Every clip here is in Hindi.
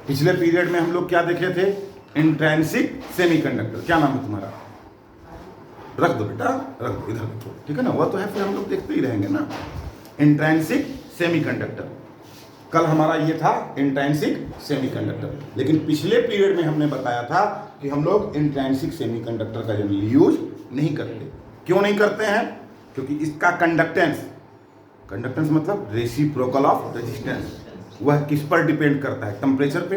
पिछले पीरियड में हम लोग क्या देखे थे? Intrinsic semiconductor. क्या नाम है तुम्हारा? रख दो बेटा, रख दो इधर रखो, ठीक है ना? वह तो है, फिर हम लोग देखते ही रहेंगे ना। इंट्रिंसिक सेमीकंडक्टर, कल हमारा ये था इंट्रिंसिक सेमीकंडक्टर। लेकिन पिछले पीरियड में हमने बताया था कि हम लोग इंट्रिंसिक सेमीकंडक्टर का जनरली यूज नहीं करते। क्यों नहीं करते हैं? क्योंकि इसका कंडक्टेंस, कंडक्टेंस मतलब रेसिप्रोकल ऑफ रेजिस्टेंस, वह किस पर डिपेंड करता है? टेम्परेचर पे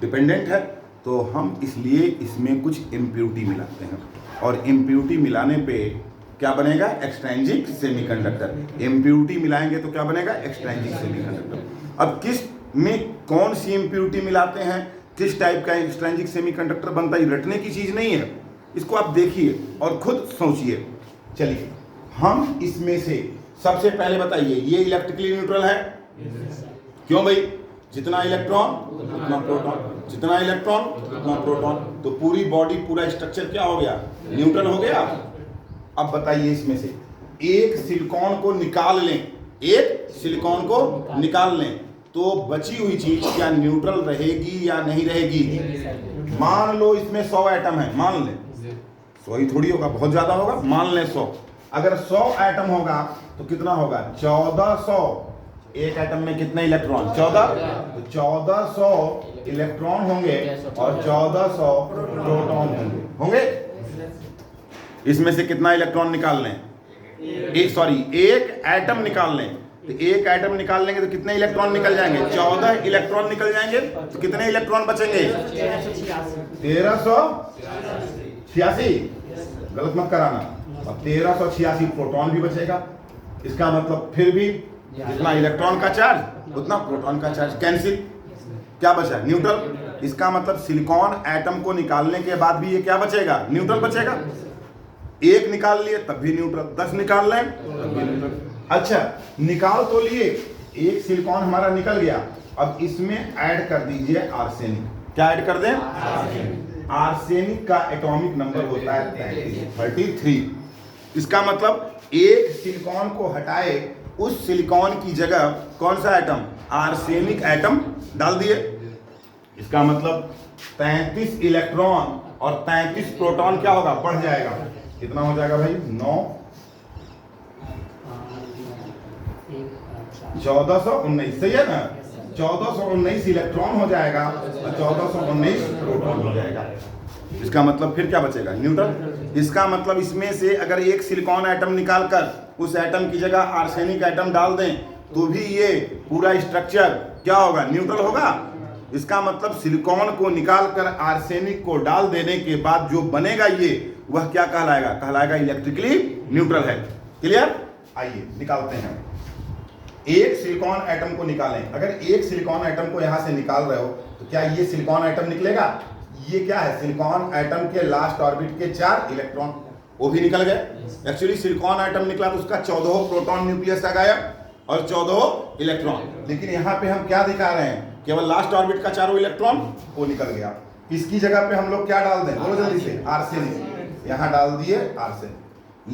डिपेंडेंट है। तो हम इसलिए इसमें कुछ इम्प्यूरिटी मिलाते हैं, और इम्प्यूरिटी मिलाने पे क्या बनेगा? Extrinsic semiconductor. इम्प्यूरिटी मिलाएंगे तो क्या बनेगा? Extrinsic semiconductor. अब किस में कौन सी इम्प्यूरिटी मिलाते हैं, किस टाइप का एक्सट्रिंसिक सेमीकंडक्टर बनता है, रटने की चीज नहीं है। इसको आप देखिए और खुद सोचिए। चलिए हम इसमें से सबसे पहले बताइए, ये इलेक्ट्रिकली न्यूट्रल है? क्यों भाई? जितना इलेक्ट्रॉन उतना प्रोटॉन, जितना इलेक्ट्रॉन उतना प्रोटॉन, तो पूरी बॉडी, पूरा स्ट्रक्चर क्या हो गया? न्यूट्रल हो गया। अब बताइए इसमें से एक सिलिकॉन को निकाल लें, एक सिलिकॉन को निकाल लें, तो बची हुई चीज क्या न्यूट्रल रहेगी या नहीं रहेगी? मान लो इसमें 100 एटम है, मान लें 100 ही थोड़ी होगा, बहुत ज्यादा होगा, मान लें 100। अगर 100 एटम होगा तो कितना होगा? 1400। एक एटम में कितने इलेक्ट्रॉन? 14। तो 1400 इलेक्ट्रॉन होंगे और 1400 प्रोटॉन होंगे। इसमें से कितना इलेक्ट्रॉन निकाल लें? एक एटम निकाल लें। तो एक एटम निकाल लेंगे तो कितने इलेक्ट्रॉन निकल जाएंगे? 14 इलेक्ट्रॉन निकल जाएंगे। तो कितने इलेक्ट्रॉन बचेंगे? 1386। गलत मत कराना। अब 1386 प्रोटॉन भी बचेगा। इसका मतलब फिर भी जितना इलेक्ट्रॉन का चार्ज उतना प्रोटॉन का चार्ज कैंसिल। क्या बचा? न्यूट्रल। इसका मतलब सिलिकॉन एटम को निकालने के बाद भी ये क्या बचेगा? न्यूट्रल बचेगा। एक निकाल लिए तब भी न्यूट्रल, 10 निकाल लें तब भी न्यूट्रल। अच्छा, निकाल तो लिए, एक सिलिकॉन हमारा निकल गया। अब इसमें ऐड कर दीजिए आर्सेनिक। क्या ऐड कर दें? आर्सेनिक का एटॉमिक नंबर होता है 33। इसका मतलब एक सिलिकॉन को हटाए, उस सिलिकॉन की जगह कौन सा एटम? आर्सेनिक एटम डाल दिए। इसका मतलब 33 इलेक्ट्रॉन और 33 प्रोटॉन क्या होगा? बढ़ जाएगा। कितना हो जाएगा भाई? 9 1419, सही है ना? 1419 इलेक्ट्रॉन हो जाएगा और 1419 प्रोटॉन हो जाएगा। इसका मतलब फिर क्या बचेगा? न्यूट्रल। इसका मतलब इसमें से अगर एक सिलिकॉन एटम निकालकर उस एटम की जगह आर्सेनिक एटम डाल दें तो भी ये पूरा स्ट्रक्चर क्या होगा? न्यूट्रल होगा। इसका मतलब सिलिकॉन को निकालकर आर्सेनिक को डाल देने के बाद जो बनेगा ये, वह क्या कहलाएगा? कहलाएगा इलेक्ट्रिकली न्यूट्रल है। क्लियर? आइए निकालते हैं। एक सिलिकॉन एटम को निकालें। अगर एक सिलिकॉन एटम को यहां से निकाल रहे हो तो क्या ये सिलिकॉन एटम निकलेगा? ये क्या है? सिलिकॉन एटम के लास्ट ऑर्बिट के 4 इलेक्ट्रॉन, वो भी निकल गए। एक्चुअली सिलिकॉन एटम निकला तो उसका 14 प्रोटॉन न्यूक्लियस आ गया और 14 इलेक्ट्रॉन। लेकिन यहाँ पे हम क्या दिखा रहे हैं? केवल लास्ट ऑर्बिट का 4 इलेक्ट्रॉन वो निकल गया। इसकी जगह पे हम लोग क्या डाल दें? बोलो जल्दी से। आर्सेनिक। यहाँ डाल दिए आर्सेनिक।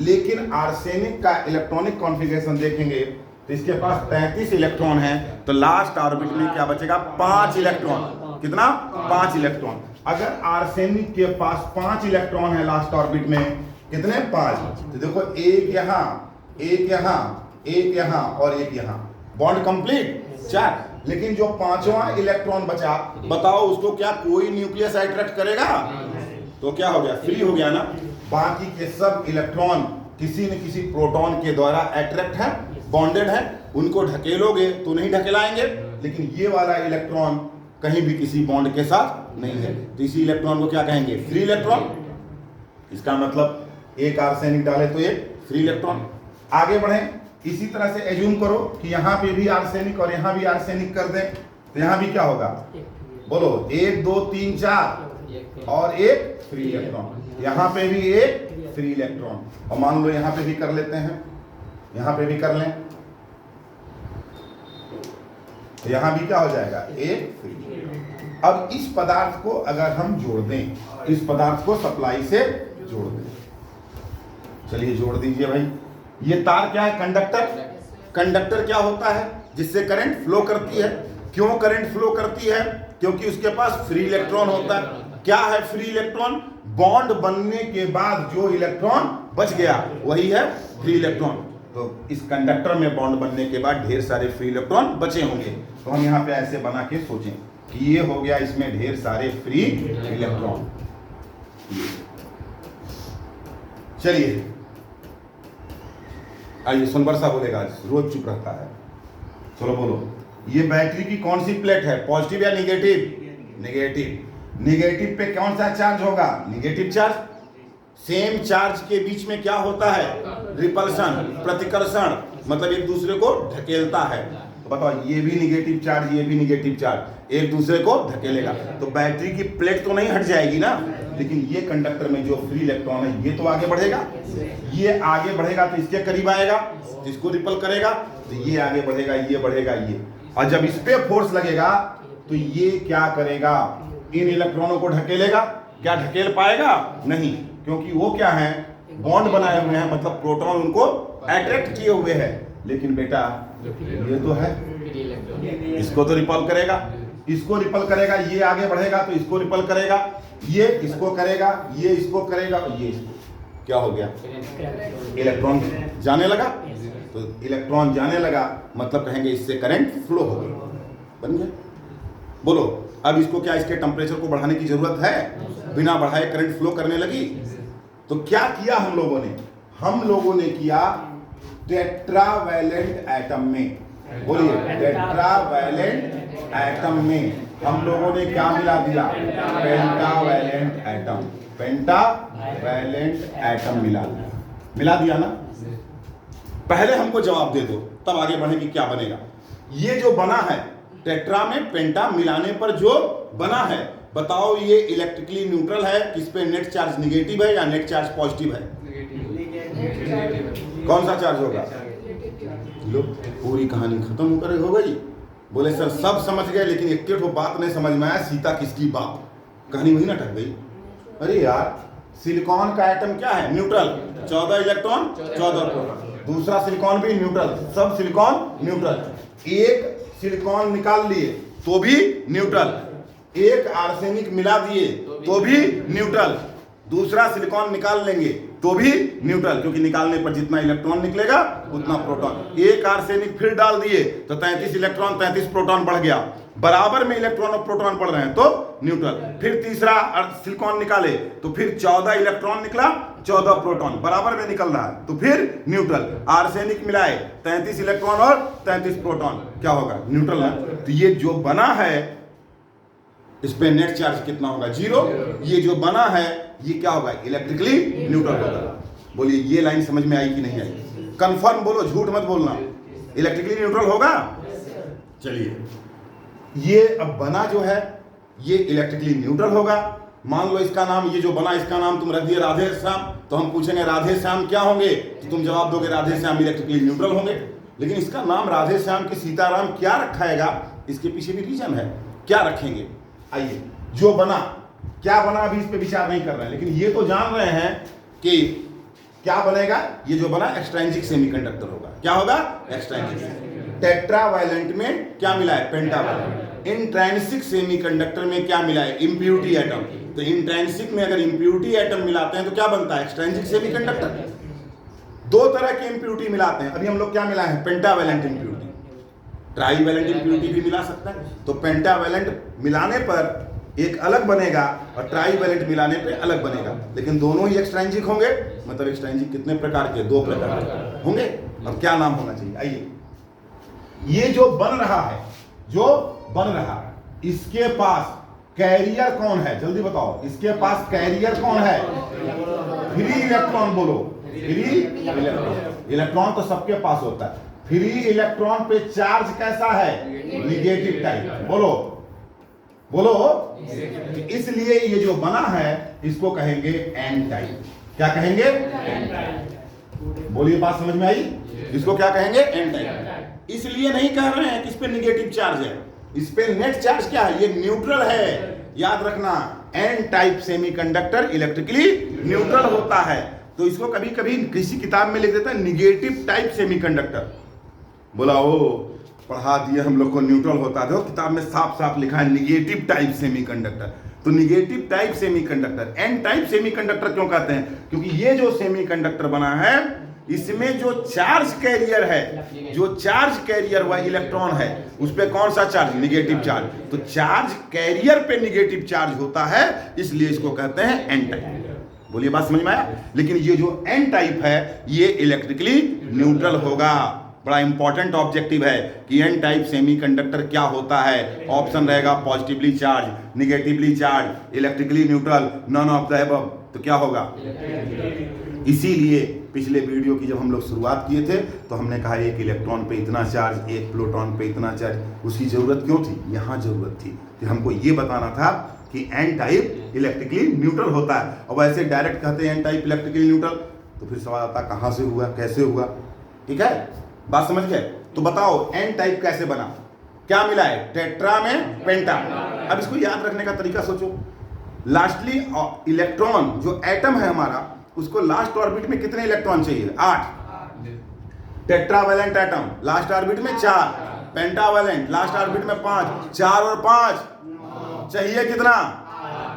लेकिन आर्सेनिक का इलेक्ट्रॉनिक कॉन्फ़िगरेशन देखेंगे तो इसके पास 33 इलेक्ट्रॉन है, तो लास्ट ऑर्बिट में क्या बचेगा? 5 इलेक्ट्रॉन। कितना? 5 इलेक्ट्रॉन। अगर आर्सेनिक के पास 5 इलेक्ट्रॉन है लास्ट ऑर्बिट में, कितने? 5। तो देखो, एक यहाँ, एक यहाँ, एक यहाँ और एक यहाँ, बॉन्ड कंप्लीट 4। लेकिन जो 5वां इलेक्ट्रॉन बचा, बताओ उसको क्या कोई न्यूक्लियस अट्रैक्ट करेगा? तो क्या हो गया? फ्री हो गया ना। बाकी के सब इलेक्ट्रॉन किसी न किसी प्रोटॉन के द्वारा अट्रैक्ट है, बॉन्डेड है। उनको ढकेलोगे तो नहीं ढकेलाएंगे, लेकिन ये वाला इलेक्ट्रॉन कहीं भी किसी बॉन्ड के साथ नहीं है, तो इसी इलेक्ट्रॉन को क्या कहेंगे? Free electron. इसका मतलब एक आर्सेनिक डाले तो एक फ्री इलेक्ट्रॉन। आगे बढ़ें, इसी तरह से एज्यूम करो कि यहाँ पे भी आर्सेनिक और यहाँ भी आर्सेनिक कर दें, तो यहाँ भी क्या होगा? बोलो, 1 2 3 4 और एक फ्री इलेक्ट्रॉन। यहाँ पे भी एक फ्री इलेक्ट्रॉन, और मान लो यहाँ पे भी कर लेते हैं, यहाँ पे भी कर लें, तो यहाँ भी क्या हो जाएगा? एक फ्री। अब इस पदार्थ को अगर हम जोड़ दें, इस पदार्थ को सप्लाई से जोड़ दें, चलिए जोड़ दीजिए भाई। ये तार क्या है? कंडक्टर। कंडक्टर क्या होता है? जिससे करंट फ्लो करती है। क्यों करंट फ्लो करती है? क्योंकि उसके पास फ्री इलेक्ट्रॉन होता है। क्या है फ्री इलेक्ट्रॉन? बॉन्ड बनने के बाद जो इलेक्ट्रॉन बच गया वही है फ्री इलेक्ट्रॉन। तो इस कंडक्टर में बॉन्ड बनने के बाद ढेर सारे फ्री इलेक्ट्रॉन बचे होंगे। तो हम यहाँ पे ऐसे बना के सोचें कि ये हो गया, इसमें ढेर सारे फ्री इलेक्ट्रॉन। चलिए आइए, सुनबरसा बोलेगा, रोज चुप रहता है। चलो बोलो, ये बैटरी की कौन सी प्लेट है, पॉजिटिव या निगेटिव? निगेटिव। निगेटिव पे कौन सा चार्ज होगा? Negative charge. सेम चार्ज के बीच में क्या होता है? रिपल्सन, प्रतिकर्षण, मतलब एक दूसरे को ढकेलता है। तो बताओ, ये भी निगेटिव चार्ज, ये भी निगेटिव चार्ज, एक दूसरे को ढकेलेगा। तो बैटरी की प्लेट तो नहीं हट जाएगी ना, लेकिन ये कंडक्टर में जो फ्री इलेक्ट्रॉन है ये तो आगे बढ़ेगा। ये आगे बढ़ेगा तो इसके करीब आएगा, तो इसको रिपल करेगा, तो ये आगे बढ़ेगा, ये बढ़ेगा, ये। और जब इस पे फोर्स लगेगा तो ये क्या करेगा? इन इलेक्ट्रॉनों को ढकेलेगा। क्या ढकेल पाएगा? नहीं, क्योंकि वो क्या है? बॉन्ड बनाए हुए हैं, मतलब प्रोटॉन उनको अट्रैक्ट किए हुए हैं। लेकिन बेटा ये तो है, इसको तो रिपल करेगा, इसको रिपल करेगा, ये आगे बढ़ेगा तो इसको रिपल करेगा, ये इसको करेगा, ये इसको करेगा, ये इसको। क्या हो गया? इलेक्ट्रॉन जाने लगा। तो इलेक्ट्रॉन जाने लगा मतलब कहेंगे इससे करंट फ्लो हो गया, बन गया। बोलो, अब इसको क्या इसके टेम्परेचर को बढ़ाने की जरूरत है? बिना बढ़ाए करंट फ्लो करने लगी। तो क्या किया हम लोगों ने? हम लोगों ने किया टेट्रावैलेंट एटम में, बोलिए टेट्रावैलेंट एटम में हम लोगों ने क्या मिला दिया? Pentavalent atom. पेंटावैलेंट एटम मिला दिया ना। पहले हमको जवाब दे दो, तब आगे बढ़े कि क्या बनेगा। ये जो बना है टेट्रा में पेंटा मिलाने पर जो बना है, बताओ ये इलेक्ट्रिकली न्यूट्रल है, किस पे नेट चार्ज निगेटिव है या नेट चार्ज पॉजिटिव है? कौन सा चार्ज होगा? लो, पूरी कहानी खत्म होकर हो गई। बोले सर सब समझ गए, लेकिन एक बात नहीं समझ में आया, सीता किसकी बाप? कहानी वही ना अटक गई। अरे यार, सिलिकॉन का एटम क्या है? Neutral, 14 electron 14 proton. दूसरा सिलिकॉन भी न्यूट्रल, सब सिलिकॉन न्यूट्रल। एक सिलिकॉन निकाल लिए तो भी न्यूट्रल, एक आर्सेनिक मिला दिए तो भी न्यूट्रल, दूसरा सिलिकॉन निकाल लेंगे तो भी न्यूट्रल, क्योंकि निकालने पर जितना इलेक्ट्रॉन निकलेगा उतना प्रोटॉन। एक आर्सेनिक फिर डाल दिए तो 33 इलेक्ट्रॉन 33 प्रोटॉन बढ़ गया, बराबर में इलेक्ट्रॉन और प्रोटॉन बढ़ रहे हैं तो न्यूट्रल। फिर तीसरा सिलिकॉन निकाले तो फिर 14 इलेक्ट्रॉन निकला, 14 प्रोटॉन बराबर में निकल रहा है तो फिर न्यूट्रल। आर्सेनिक मिलाए 33 इलेक्ट्रॉन और 33 प्रोटॉन, क्या होगा? न्यूट्रल ना। तो ये जो बना है इस पे नेट चार्ज कितना होगा? 0। ये जो बना है ये क्या होगा? इलेक्ट्रिकली न्यूट्रल होगा। बोलिए ये लाइन समझ में आई कि नहीं आई? कंफर्म बोलो, झूठ मत बोलना। इलेक्ट्रिकली न्यूट्रल होगा। चलिए, ये अब बना जो है ये इलेक्ट्रिकली न्यूट्रल होगा। मान लो इसका नाम, ये जो बना इसका नाम तुम रख दिए राधे श्याम, तो हम पूछेंगे राधे श्याम क्या होंगे, तो तुम जवाब दोगे राधे श्याम इलेक्ट्रिकली न्यूट्रल होंगे। लेकिन इसका नाम राधे श्याम की सीताराम क्या रखाएगा, इसके पीछे भी रीजन है, क्या रखेंगे। आइए, जो बना क्या बना अभी इस पे विचार नहीं कर रहे हैं, लेकिन ये तो जान रहे हैं कि क्या बनेगा। ये जो बना एक्सट्राइंसिक सेमीकंडक्टर होगा। क्या होगा? एक्सट्राइंसिक। टेट्रावैलेंट में क्या मिला है? पेंटावैलेंट। इंट्रांसिक सेमीकंडक्टर में क्या मिला है? Impurity atom. तो इंट्रांसिक में अगर इम्प्यूरिटी एटम मिलाते हैं तो क्या बनता है? एक्सट्रांसिक सेमीकंडक्टर। दो तरह की इम्प्यूरिटी मिलाते हैं। अभी हम लोग क्या मिला है? Pentavalent impurity. ट्राईवैलेंट इम्प्यूरिटी भी मिला सकता है। तो पेंटावैलेंट मिलाने पर एक अलग बनेगा और ट्राईवैलेंट मिलाने पे अलग बनेगा, लेकिन दोनों ही एक्सट्रांसिक होंगे। मतलब एक्सट्रांसिक कितने प्रकार के? 2 प्रकार के होंगे। अब क्या नाम होना चाहिए? आइए, ये जो बन रहा है, जो बन रहा है, इसके पास कैरियर कौन है? जल्दी बताओ, इसके पास कैरियर कौन है? Free electron. बोलो, फ्री इलेक्ट्रॉन। इलेक्ट्रॉन तो सबके पास होता है। फ्री इलेक्ट्रॉन पे चार्ज कैसा है? Negative type. बोलो बोलो। इसलिए ये जो बना है इसको कहेंगे एन टाइप। क्या कहेंगे? N type. बोलिए, बात समझ में आई? इसको क्या कहेंगे? N type. इसलिए नहीं कह रहे हैं कि इस पे निगेटिव चार्ज है, इस पे नेट चार्ज क्या है? ये न्यूट्रल है। याद रखना, N type semiconductor electrically neutral होता है। तो इसको कभी कभी किसी किताब में लिख देता है निगेटिव टाइप सेमीकंडक्टर। बोला ओ, पढ़ा दिए हम लोग को न्यूट्रल होता है। देखो किताब में साफ साफ लिखा है निगेटिव टाइप सेमीकंडक्टर। तो negative type semiconductor, N type semiconductor क्यों कहते हैं? क्योंकि ये जो सेमीकंडक्टर बना है इसमें जो चार्ज कैरियर है, जो चार्ज कैरियर वह इलेक्ट्रॉन है, उस पे कौन सा चार्ज? Negative charge. तो चार्ज कैरियर पे निगेटिव चार्ज होता है, इसलिए इसको कहते हैं एन टाइप। बोलिए बात समझ में आया? लेकिन ये जो एन टाइप है ये इलेक्ट्रिकली न्यूट्रल होगा। बड़ा इंपॉर्टेंट ऑब्जेक्टिव है कि एन टाइप सेमीकंडक्टर क्या होता है। ऑप्शन रहेगा positively charge, negatively charge, electrically neutral, none of the above. तो क्या होगा? इसीलिए पिछले वीडियो की जब हम लोग शुरुआत किए थे तो हमने कहा एक इलेक्ट्रॉन पे इतना चार्ज, एक प्रोटॉन पे इतना चार्ज। उसकी जरूरत क्यों थी? यहाँ जरूरत थी कि हमको ये बताना था कि एन टाइप इलेक्ट्रिकली न्यूट्रल होता है। और वैसे डायरेक्ट कहते हैं एन टाइप इलेक्ट्रिकली न्यूट्रल, तो फिर सवाल आता कहाँ से हुआ, कैसे हुआ? ठीक है, बात समझ गए? तो बताओ एन टाइप कैसे बना? क्या मिला है? टेट्रा में पेंटा। अब इसको याद रखने का तरीका सोचो। लास्टली इलेक्ट्रॉन जो एटम है हमारा, उसको लास्ट ऑर्बिट में कितने इलेक्ट्रॉन चाहिए? 8। टेट्रावैलेंट एटम लास्ट ऑर्बिट में 4, पेंटावैलेंट लास्ट ऑर्बिट में 5। 4 और 5 चाहिए कितना?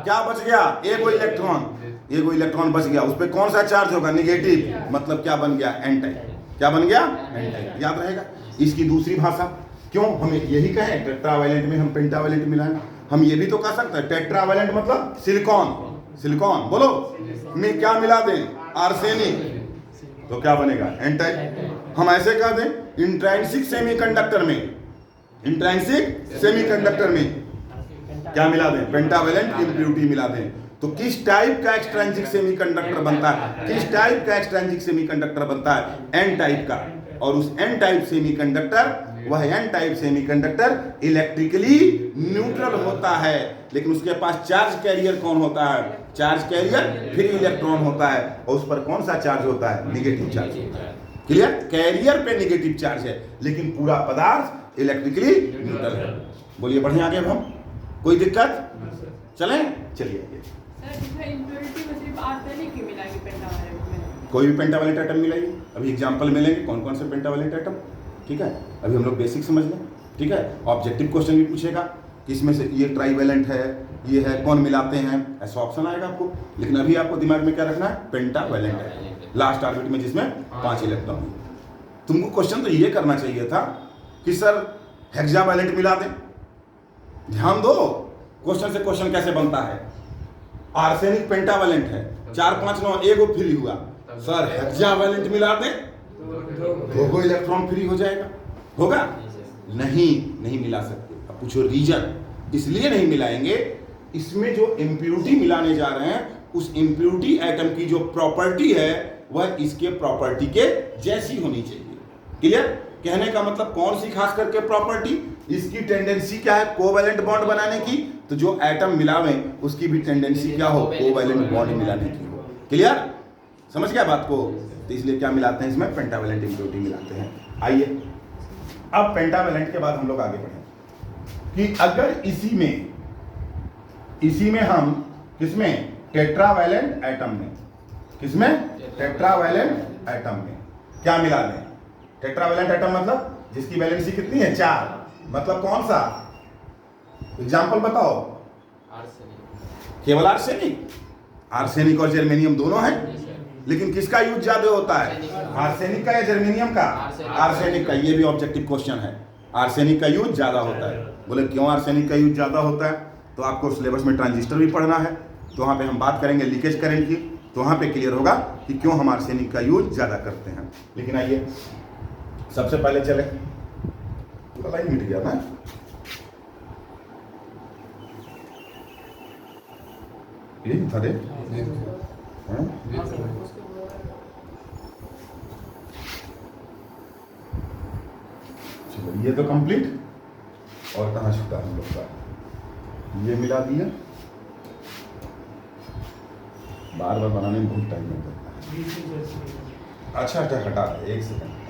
क्या बच गया? एक इलेक्ट्रॉन। एक इलेक्ट्रॉन बच गया, उस पर कौन सा चार्ज होगा? निगेटिव। मतलब क्या बन गया? N type. क्या बन गया? N type. याद रहेगा। इसकी दूसरी भाषा क्यों हम यही कहें टेट्रावैलेंट में हम पेंटावैलेंट मिलाएं? हम ये भी तो कह सकते हैं टेट्रावैलेंट मतलब सिलिकॉन। सिलिकॉन बोलो में क्या मिला दें? आर्सेनिक। तो क्या बनेगा? N type. हम ऐसे कह दें इंट्रिंसिक सेमीकंडक्टर में, इंट्रिंसिक सेमीकंडक्टर में क्या मिला दें? पेंटावैलेंट इम्प्योरिटी मिला दें। तो किस टाइप का एक्सट्रिंसिक सेमीकंडक्टर बनता है? किस टाइप का एक्सट्रिंसिक सेमीकंडक्टर बनता है? एन टाइप का। और उस एन टाइप सेमीकंडक्टर, वह N type semiconductor electrically neutral होता है। लेकिन उसके पास चार्ज कैरियर कौन होता है? चार्ज कैरियर फ्री इलेक्ट्रॉन होता है। और उस पर कौन सा चार्ज होता है? निगेटिव चार्ज होता है। क्लियर? कैरियर पे निगेटिव चार्ज है लेकिन पूरा पदार्थ इलेक्ट्रिकली न्यूट्रल है। बोलिए बढ़िया आगे। अब हम कोई दिक्कत? चलें? चलिए कोई भी पेंटावैलेंट एटम मिलेगी। अभी एग्जांपल मिलेंगे कौन कौन से पेंटावैलेंट एटम। ठीक है, अभी हम लोग बेसिक समझ लें। ठीक है, ऑब्जेक्टिव क्वेश्चन भी पूछेगा कि इसमें से ये ट्राइवैलेंट है, ये है, कौन मिलाते हैं, ऐसा ऑप्शन आएगा आपको। लेकिन अभी आपको दिमाग में क्या रखना है? पेंटावैलेंट है लास्ट ऑर्बिट में जिसमें 5 इलेक्ट्रॉन। तुमको क्वेश्चन तो ये करना चाहिए था कि सर हेक्सावैलेंट मिला दें। ध्यान दो क्वेश्चन से क्वेश्चन कैसे बनता है। आर्सेनिक पेंटावैलेंट है, 4 5 9 एगो फ्री हुआ, सर हेक्सावैलेंट मिला दें, 2 इलेक्ट्रॉन फ्री हो जाएगा। होगा? नहीं मिला सकते। अब पूछो रीजन। इसलिए नहीं मिलाएंगे, इसमें जो इम्प्योरिटी मिलाने जा रहे हैं उस इम्प्योरिटी एटम की जो प्रॉपर्टी है वह इसके प्रॉपर्टी के जैसी होनी चाहिए। क्लियर? कहने का मतलब कौन सी खास करके प्रॉपर्टी? इसकी टेंडेंसी क्या है? कोवैलेंट बॉन्ड बनाने की। तो जो एटम मिलावें उसकी भी टेंडेंसी क्या हो? कोवैलेंट बॉन्ड मिलाने की हो। क्लियर? समझ गया बात को? तो इसलिए क्या मिलाते हैं इसमें? पेंटावैलेंट इम्प्योरिटी मिलाते हैं। आइए अब पेंटावैलेंट के बाद हम लोग आगे बढ़े कि अगर इसी में हम किसमें? टेट्रावैलेंट एटम में, किसमें? टेट्रावैलेंट एटम में क्या मिला दें? टेट्रावैलेंट एटम मतलब जिसकी वैलेंसी कितनी है? 4। मतलब कौन सा? एग्जाम्पल बताओ। केवल आर्सेनिक। आर्सेनिक और जर्मेनियम दोनों है, लेकिन किसका यूज ज्यादा होता है? आर्सेनिक का या जर्मेनियम का? आर्सेनिक का। ये भी ऑब्जेक्टिव क्वेश्चन है। आर्सेनिक का यूज ज्यादा होता है। बोले क्यों आर्सेनिक का यूज ज्यादा होता है? तो आपको सिलेबस में ट्रांजिस्टर भी पढ़ना है, तो वहाँ पे हम बात करेंगे लीकेज करंट की, तो वहाँ पे क्लियर होगा कि क्यों हम आर्सेनिक का यूज ज्यादा करते हैं। लेकिन आइए सबसे पहले चले, पूरा लाइन मिट गया ना। यही था दे। चलो ये तो कंप्लीट। और कहाँ छूटा हम लोग का? ये मिला दिया। बार बार बनाने में बहुत टाइम लगता है। अच्छा हटा दे, 1 सेकंड।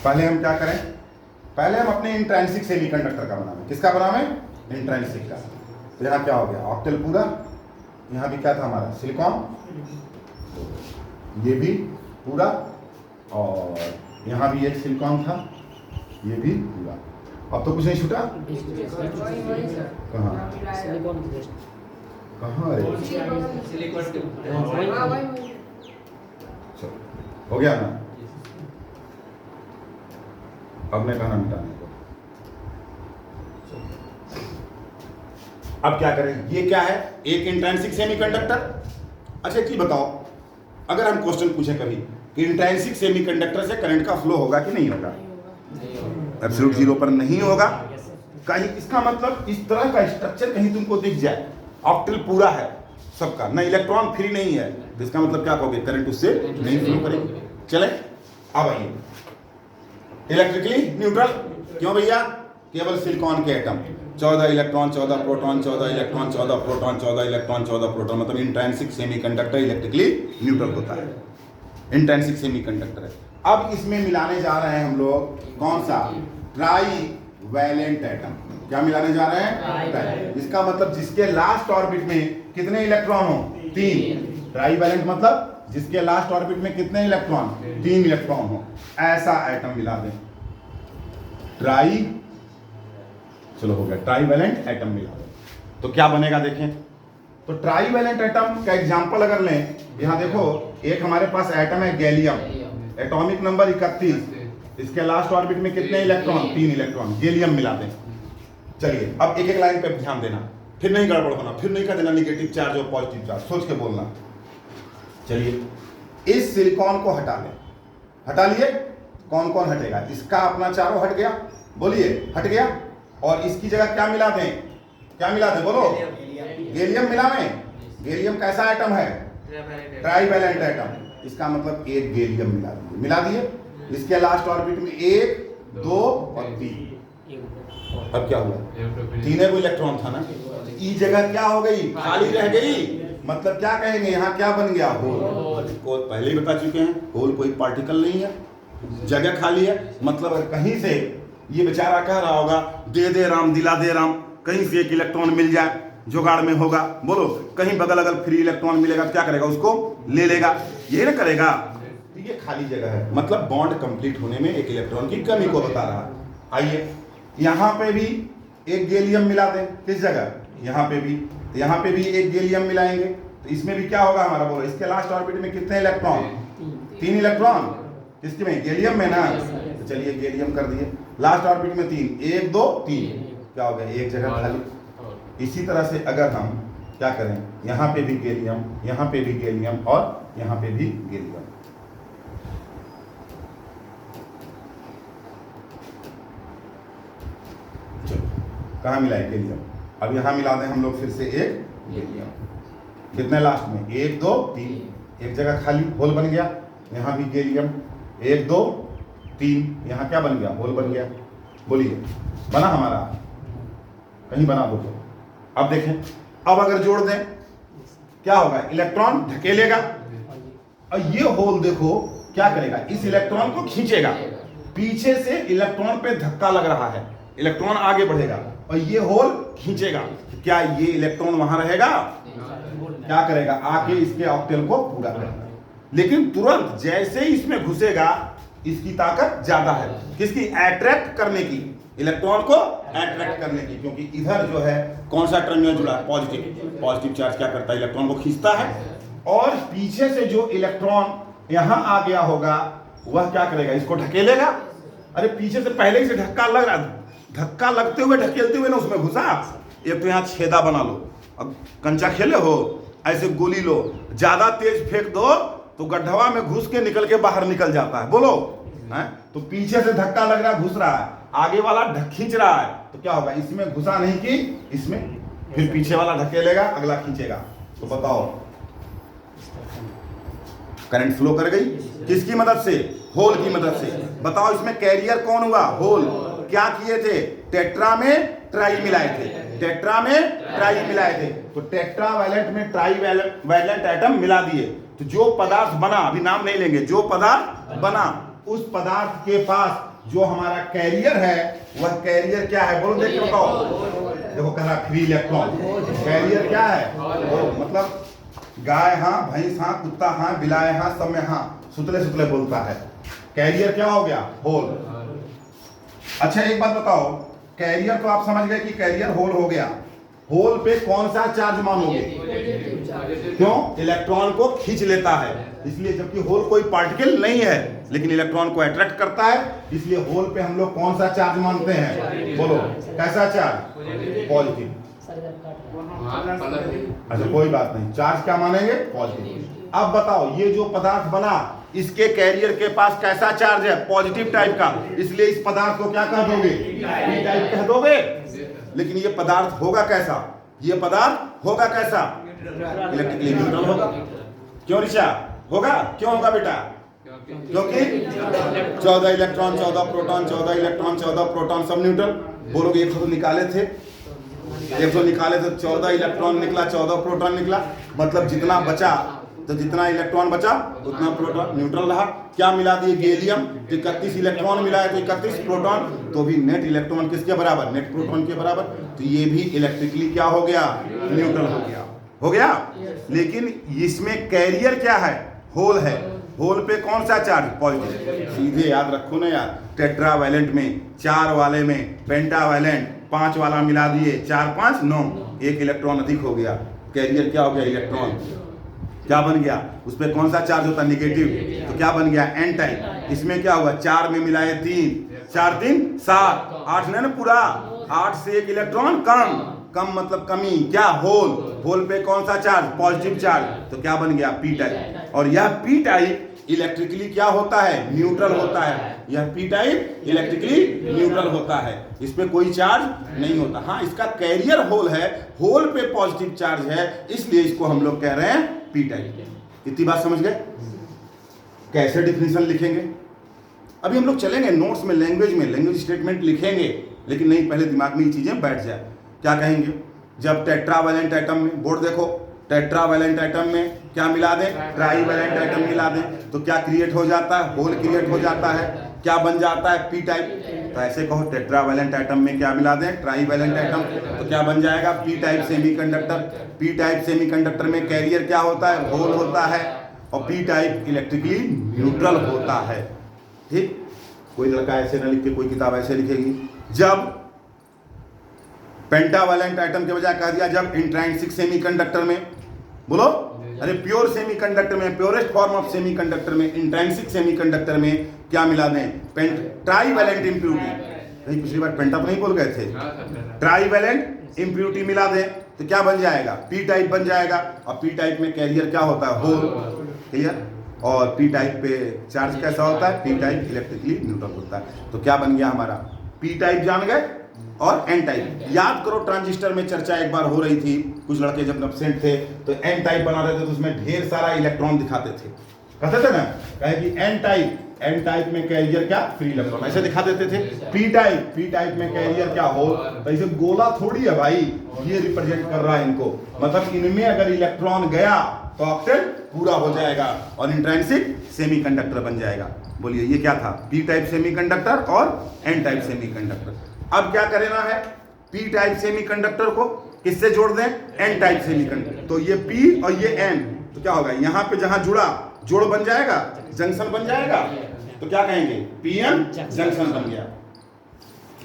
पहले हम क्या करें? पहले हम अपने इंट्रिंसिक सेमीकंडक्टर का बनावे। किसका बनावे? इंट्रिंसिक का। तो यहाँ क्या हो गया? ऑक्टेल पूरा। यहाँ भी क्या था हमारा? सिलिकॉन। ये भी पूरा, और यहाँ भी एक सिलिकॉन था, ये भी पूरा। अब तो कुछ नहीं छूटा। कहाँ कहाँ रे? चलो हो गया ना। अब मैं कहना मिटाने को। अब क्या करें? ये क्या है? एक इंट्रिंसिक सेमीकंडक्टर। अच्छा एक चीज बताओ, अगर हम क्वेश्चन पूछे कभी कि इंट्रिंसिक सेमीकंडक्टर से करंट का फ्लो होगा कि नहीं होगा? एब्सोल्यूट जीरो पर नहीं होगा। कहीं इसका मतलब इस तरह का स्ट्रक्चर कहीं तुमको दिख जाए, ऑक्टेल पूरा है सबका, ना इलेक्ट्रॉन फ्री नहीं है, तो इसका मतलब क्या कहोगे? करंट उससे नहीं फ्लो करेगी। चले अब आइए, इलेक्ट्रिकली न्यूट्रल क्यों भैया? केवल सिलिकॉन के atom, 14 electron 14 proton, 14 electron 14 proton, 14 electron 14 proton, मतलब इंट्रिंसिक सेमीकंडक्टर इलेक्ट्रिकली न्यूट्रल होता है, इंट्रिंसिक सेमीकंडक्टर है। अब इसमें मिलाने जा रहे हैं हम लोग कौन सा? Trivalent atom. क्या मिलाने जा रहे हैं? इसका मतलब जिसके लास्ट ऑर्बिट में कितने इलेक्ट्रॉन हो? 3। ट्राई वैलेंट मतलब जिसके लास्ट ऑर्बिट में कितने इलेक्ट्रॉन? 3 इलेक्ट्रॉन हो, ऐसा एटम मिला दें। ट्राई, चलो हो गया, ट्राई वैलेंट एटम मिला दें तो क्या बनेगा देखें। तो ट्राई वैलेंट एटम का एग्जांपल अगर लें, यहां देखो एक हमारे पास एटम है गैलियम, एटॉमिक नंबर 31, इसके लास्ट ऑर्बिट में कितने इलेक्ट्रॉन? 3 इलेक्ट्रॉन। गैलियम मिला दें। चलिए अब एक एक लाइन पे ध्यान देना, फिर नहीं गड़बड़ होना, फिर नहीं कर देना निगेटिव चार्ज और पॉजिटिव चार्ज, सोच के बोलना। चलिए इस सिलिकॉन को हटा लें। हटा लिए? कौन कौन हटेगा? इसका अपना चारों हट गया, बोलिए हट गया। और इसकी जगह क्या मिला दें? क्या मिला दें बोलो? गैलियम मिलावें। गैलियम कैसा एटम है? Trivalent atom. इसका मतलब एक गैलियम मिला दिए। मिला दिए। इसके लास्ट ऑर्बिट में 1, 2 और 3। अब क्या हुआ? 3 इलेक्ट्रॉन था ना, ई जगह क्या हो गई? खाली रह गई। मतलब क्या कहेंगे? यहाँ क्या बन गया? होल। को पहले ही बता चुके हैं, होल कोई पार्टिकल नहीं है, जगह खाली है। मतलब कहीं से ये बेचारा कह रहा होगा दे दे राम दिला दे राम, कहीं से एक इलेक्ट्रॉन मिल जाए, जुगाड़ में होगा। बोलो कहीं बगल अगल फ्री इलेक्ट्रॉन मिलेगा तो क्या करेगा? उसको ले लेगा, ये ना करेगा। तो ये खाली जगह है, मतलब बॉन्ड कंप्लीट होने में एक इलेक्ट्रॉन की कमी को बता रहा है। आइए यहाँ पे भी एक गैलियम मिला दें। किस जगह? यहाँ पे भी। तो यहाँ पे भी एक गैलियम मिलाएंगे तो इसमें भी क्या होगा हमारा? बोलो इसके लास्ट ऑर्बिट में कितने इलेक्ट्रॉन? 3 इलेक्ट्रॉन। किसके में? गैलियम में ना। तो चलिए गैलियम कर दिए, लास्ट ऑर्बिट में 3, 1 2 3, क्या हो गया? एक जगह खाली। इसी तरह से अगर हम क्या करें, यहाँ पे भी गैलियम, यहाँ पे भी गैलियम और यहाँ पे भी गैलियम। चलो कहाँ मिला है गैलियम? अब यहाँ मिला दें हम लोग फिर से एक गैलियम। कितने लास्ट में? 1 2 3, एक जगह खाली, होल बन गया। यहाँ भी गैलियम, 1 2 3, यहाँ क्या बन गया? होल बन गया। बोलिए बना हमारा? कहीं बना बोलो। अब देखें, अब अगर जोड़ दें क्या होगा? इलेक्ट्रॉन धकेलेगा और ये होल देखो क्या करेगा? इस इलेक्ट्रॉन को खींचेगा। पीछे से इलेक्ट्रॉन पे धक्का लग रहा है, इलेक्ट्रॉन आगे बढ़ेगा और ये होल खींचेगा। क्या ये इलेक्ट्रॉन वहां रहेगा? क्या करेगा? आके इसके ऑक्टेल को पूरा करेगा। लेकिन तुरंत जैसे ही इसमें घुसेगा, इसकी ताकत ज्यादा है किसकी? अट्रैक्ट करने की, इलेक्ट्रॉन को अट्रैक्ट करने की। क्योंकि इधर जो है कौन सा टर्मिनल जुड़ा है? पॉजिटिव। पॉजिटिव चार्ज क्या करता है? इलेक्ट्रॉन को खींचता है। और पीछे से जो इलेक्ट्रॉन यहां आ गया होगा वह क्या करेगा? इसको ढकेलेगा। अरे पीछे से पहले ही से धक्का लग रहा, धक्का लगते हुए ढकेलते हुए ना उसमें घुसा। एक तो यहाँ छेदा बना लो, अब कंचा खेले हो, ऐसे गोली लो, ज्यादा तेज फेंक दो तो गड्ढवा में घुस के निकल के बाहर निकल जाता है। बोलो है? तो पीछे से धक्का लग रहा है, घुस रहा है, आगे वाला खींच रहा है, तो क्या होगा? इसमें घुसा नहीं कि इसमें, फिर पीछे वाला ढकेलेगा, अगला खींचेगा। तो बताओ करंट फ्लो कर गई किसकी मदद से? होल की मदद से। बताओ इसमें कैरियर कौन हुआ? होल। क्या किए थे? टेट्रा में ट्राई मिलाए थे, टेट्रा में ट्राई मिलाए थे। तो टेट्रा वैलेंट में ट्राई वैलेंट एटम मिला दिए, तो जो पदार्थ बना, अभी नाम नहीं लेंगे, जो पदार्थ बना उस पदार्थ के पास जो हमारा कैरियर है वह कैरियर क्या है, बोलो देख के बताओ। देखो कह रहा फ्री इलेक्ट्रॉन, कैरियर क्या है, मतलब गाय हाँ, भैंस हाँ, कुत्ता हाँ, बिलाए हाँ, सब में हाँ, सुतले सुतले बोलता है। कैरियर क्या हो गया, होल। अच्छा एक बात बताओ, कैरियर तो आप समझ गए कि कैरियर होल हो गया, होल पे कौन सा चार्ज मानोगे, क्यों, इलेक्ट्रॉन को खींच लेता है इसलिए, जबकि होल कोई पार्टिकल नहीं है लेकिन इलेक्ट्रॉन को अट्रैक्ट करता है, इसलिए होल पे हम लोग कौन सा चार्ज मानते हैं, बोलो कैसा चार्ज, पॉजिटिव। अच्छा कोई बात नहीं, चार्ज क्या मानेंगे, पॉजिटिव। अब बताओ ये जो पदार्थ बना इसके कैरियर के पास कैसा चार्ज है, पॉजिटिव टाइप का, इसलिए इस पदार्थ को क्या कह दोगे, पी टाइप कह दोगे। लेकिन ये पदार्थ होगा कैसा, ये पदार्थ होगा कैसा, इलेक्ट्रिकली न्यूट्रल होगा। क्यों ऋषा होगा, क्यों होगा बेटा, क्योंकि 14 इलेक्ट्रॉन 14 प्रोटॉन, 14 इलेक्ट्रॉन 14 प्रोटॉन सब न्यूट्रल। बोलोगे 100 निकाले थे, 100 निकाले तो 14 इलेक्ट्रॉन निकला, 14 प्रोटॉन निकला, मतलब जितना बचा, तो जितना इलेक्ट्रॉन बचा उतना प्रोटॉन न्यूट्रल रहा। क्या मिला दिए, गैलियम, तो 31 इलेक्ट्रॉन मिला है तो 31 प्रोटॉन, तो भी नेट इलेक्ट्रॉन किसके बराबर, नेट प्रोटॉन के बराबर, तो ये भी इलेक्ट्रिकली क्या हो गया, न्यूट्रल हो गया, हो गया। लेकिन इसमें कैरियर क्या है, होल है, होल पे कौन सा चार्ज, पॉजिटिव। सीधे याद रखो ना यार, टेट्रावैलेंट में 4 वाले में पेंटावैलेंट 5 वाला मिला दिए, 4 5 9, 1 इलेक्ट्रॉन अधिक हो गया, कैरियर क्या हो गया, इलेक्ट्रॉन क्या बन गया, उस पर कौन सा चार्ज होता है, निगेटिव, तो क्या बन गया, एन टाइप। इसमें क्या हुआ, 4 में मिलाए 3, 4 3 7, 8 नहीं ना पूरा, 8 से 1 इलेक्ट्रॉन कम, कम मतलब कमी, क्या, होल, होल पे कौन सा चार्ज, पॉजिटिव चार्ज, तो क्या बन गया, पी टाइप। और यह पी टाइप इलेक्ट्रिकली क्या होता है, न्यूट्रल होता है, यह पी टाइप इलेक्ट्रिकली न्यूट्रल होता है, इस पे कोई चार्ज नहीं होता। हाँ इसका कैरियर होल है, होल पे पॉजिटिव चार्ज है, इसलिए इसको हम लोग कह रहे हैं पी टाइप। इतनी बात समझ गए। कैसे डिफिनेशन लिखेंगे, अभी हम लोग चलेंगे नोट्स में, लैंग्वेज स्टेटमेंट लिखेंगे, लेकिन नहीं पहले दिमाग में ये चीजें बैठ जाए। क्या कहेंगे, जब टेट्रावैलेंट एटम में, बोर्ड देखो, टेट्रावैलेंट एटम में क्या मिला दें, ट्राईवैलेंट एटम मिला दें, तो क्या क्रिएट हो जाता है, होल क्रिएट हो जाता है, क्या बन जाता है, पी टाइप। तो ऐसे कहो टेट्रावैलेंट एटम में क्या मिला दें, ट्राईवैलेंट एटम, तो क्या बन जाएगा, P type semiconductor. P type semiconductor में कैरियर क्या होता है, होल होता है, और पी टाइप इलेक्ट्रिकली न्यूट्रल होता है। ठीक, कोई लड़का ऐसे ना लिख के कोई किताब ऐसे लिखेगी, जब पेंटावैलेंट एटम के बजाय कह दिया जब इंट्राइंसिक सेमीकंडक्टर में, बोलो, अरे प्योर सेमीकंडक्टर में, प्योरेस्ट फॉर्म ऑफ सेमीकंडक्टर में, इंट्राइंसिक सेमीकंडक्टर में क्या मिला दें, ट्राईवैलेंट इम्प्यूरिटी। नहीं पिछली बार पेंटा नहीं बोल गए थे, ट्राईवैलेंट इम्प्यूरिटी मिला दें तो क्या बन जाएगा, पी टाइप बन जाएगा। और पी टाइप में कैरियर क्या होता है, होल, क्लियर। और पी टाइप पे चार्ज कैसा होता है, पी टाइप इलेक्ट्रिकली न्यूट्रल होता है। तो क्या बन गया हमारा, पी टाइप जान गए, और एन टाइप। याद करो ट्रांजिस्टर में चर्चा एक बार हो रही थी, कुछ लड़के जब एब्सेंट थे तो एन टाइप बना रहे थे, तो उसमें ढेर सारा इलेक्ट्रॉन दिखाते थे, कहते थे ना, कहे कि एन टाइप में कैरियर क्या, फ्री इलेक्ट्रॉन, ऐसे दिखा देते थे। पी टाइप में कैरियर क्या, होल। तो ऐसे गोला थोड़ी है भाई, ये रिप्रेजेंट कर रहा है इनको, मतलब इनमें अगर इलेक्ट्रॉन गया तो ऑक्टेट पूरा हो जाएगा और इंट्रांसिक सेमीकंडक्टर बन जाएगा। बोलिए ये क्या था, पी टाइप सेमीकंडक्टर और एन टाइप सेमीकंडक्टर। अब क्या करना है, पी टाइप सेमीकंडक्टर को किससे जोड़ दें, एन टाइप सेमीकंडक्टर। तो ये पी और ये एन, तो क्या होगा, यहाँ पे जहां जुड़ा जोड़ बन जाएगा, जंक्शन बन जाएगा, तो क्या कहेंगे, पी एन जंक्शन बन गया।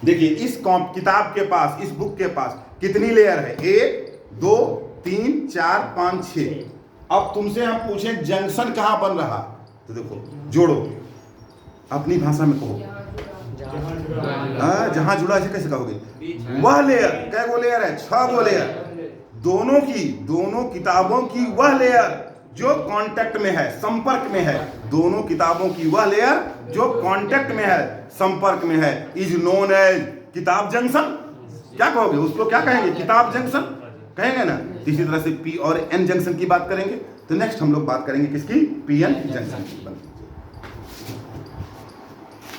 देखिए इस किताब के पास, इस बुक के पास कितनी लेयर है, 1 2 3 4 5 6। अब तुमसे हम पूछें जंक्शन कहां बन रहा, तो देखो जोड़ो, अपनी भाषा में कहो, जहां जुड़ा ऐसे कैसे कहोगे, वह लेयर, कै गो लेयर है, 6 गो लेयर, दोनों किताबों की वह लेयर जो कांटेक्ट में है, संपर्क में है, दोनों किताबों की वह लेयर जो कांटेक्ट में है, संपर्क में है, इज नोन एज किताब जंक्शन। क्या कहोगे, उसको क्या कहेंगे, किताब जंक्शन कहेंगे ना। इसी तरह से पी और एन जंक्शन की बात करेंगे, तो नेक्स्ट हम लोग बात करेंगे किसकी, पी एन जंक्शन की।